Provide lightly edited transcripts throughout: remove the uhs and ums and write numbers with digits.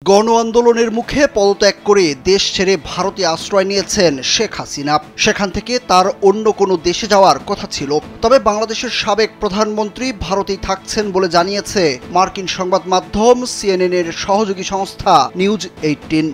গণ আন্দোলনের মুখে পদত্যাগ করে দেশ ছেড়ে ভারতে আশ্রয় নিয়েছেন শেখ হাসিনা। সেখান থেকে তার অন্য কোনো দেশে যাওয়ার কথা ছিল, তবে বাংলাদেশের সাবেক প্রধানমন্ত্রী ভারতেই থাকছেন বলে জানিয়েছে মার্কিন সংবাদ মাধ্যম সিএনএন-এর সহযোগী সংস্থা নিউজ 18।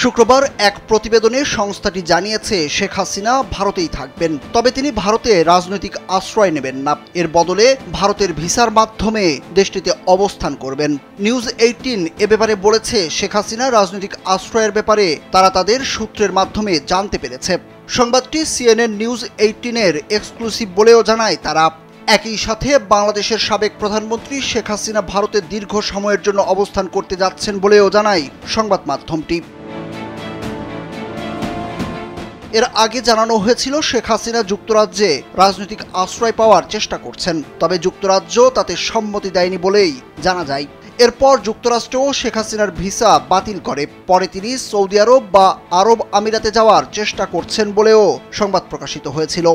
শুক্রবার এক প্রতিবেদনে সংস্থাটি জানিয়েছে শেখ হাসিনা ভারতেই থাকবেন, তবে তিনি ভারতে রাজনৈতিক আশ্রয় নেবেন না। এর বদলে ভারতের ভিসার মাধ্যমে দেশটিতে অবস্থান করবেন। নিউজ 18 এ ব্যাপারে বলেছে, শেখ হাসিনা রাজনৈতিক আশ্রয়ের ব্যাপারে তারা তাদের সূত্রের মাধ্যমে জানতে পেরেছে। সংবাদটি সিএনএন নিউজ 18-এর এক্সক্লুসিভ বলেও জানায় তারা। একই সাথে বাংলাদেশের সাবেক প্রধানমন্ত্রী শেখ হাসিনা ভারতে দীর্ঘ সময়ের জন্য অবস্থান করতে যাচ্ছেন বলেও জানায় সংবাদ মাধ্যমটি। এর আগে জানানো হয়েছিল শেখ হাসিনা যুক্তরাজ্যে রাজনৈতিক আশ্রয় পাওয়ার চেষ্টা করছেন, তবে যুক্তরাজ্য তাতে সম্মতি দেয়নি বলেই জানা যায়। এরপর যুক্তরাষ্ট্রও শেখ হাসিনার ভিসা বাতিল করে। পরে তিনি সৌদি আরব বা আরব আমিরাতে যাওয়ার চেষ্টা করছেন বলেও সংবাদ প্রকাশিত হয়েছিল।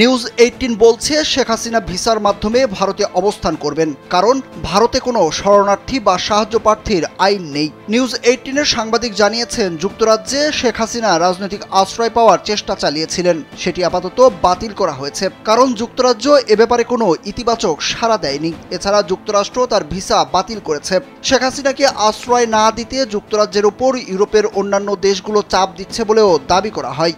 নিউজ 18 বলছে, শেখ হাসিনা ভিসার মাধ্যমে ভারতে অবস্থান করবেন, কারণ ভারতে কোনো শরণার্থী বা সাহায্য প্রার্থীর আইন নেই। নিউজ 18-এর সাংবাদিক জানিয়েছেন, যুক্তরাজ্যে শেখ হাসিনা রাজনৈতিক আশ্রয় পাওয়ার চেষ্টা চালিয়েছিলেন, সেটি আপাতত বাতিল করা হয়েছে, কারণ যুক্তরাজ্য এ ব্যাপারে কোনো ইতিবাচক সাড়া দেয়নি। এছাড়া যুক্তরাষ্ট্র তার ভিসা বাতিল করেছে। শেখ হাসিনাকে আশ্রয় না দিতে যুক্তরাজ্যের উপর ইউরোপের অন্যান্য দেশগুলো চাপ দিচ্ছে বলেও দাবি করা হয়।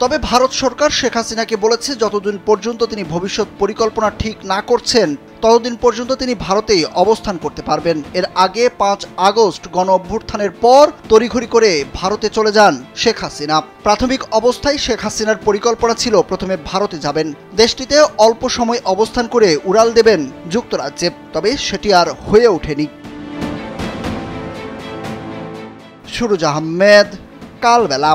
তবে ভারত সরকার শেখ হাসিনাকে বলেছে, যতদিন পর্যন্ত তিনি ভবিষ্যৎ পরিকল্পনা ঠিক না করছেন ততদিন পর্যন্ত তিনি ভারতেই অবস্থান করতে পারবেন। এর আগে 5 আগস্ট গণ অভ্যুত্থানের পর তড়িঘড়ি করে ভারতে চলে যান শেখ হাসিনা। প্রাথমিক অবস্থায় শেখ হাসিনার পরিকল্পনা ছিল প্রথমে ভারতে যাবেন, দেশটিতে অল্প সময় অবস্থান করে উড়াল দেবেন যুক্তরাজ্যে, তবে সেটি আর হয়ে ওঠেনি। সুরুজ আহমেদ, কালবেলা।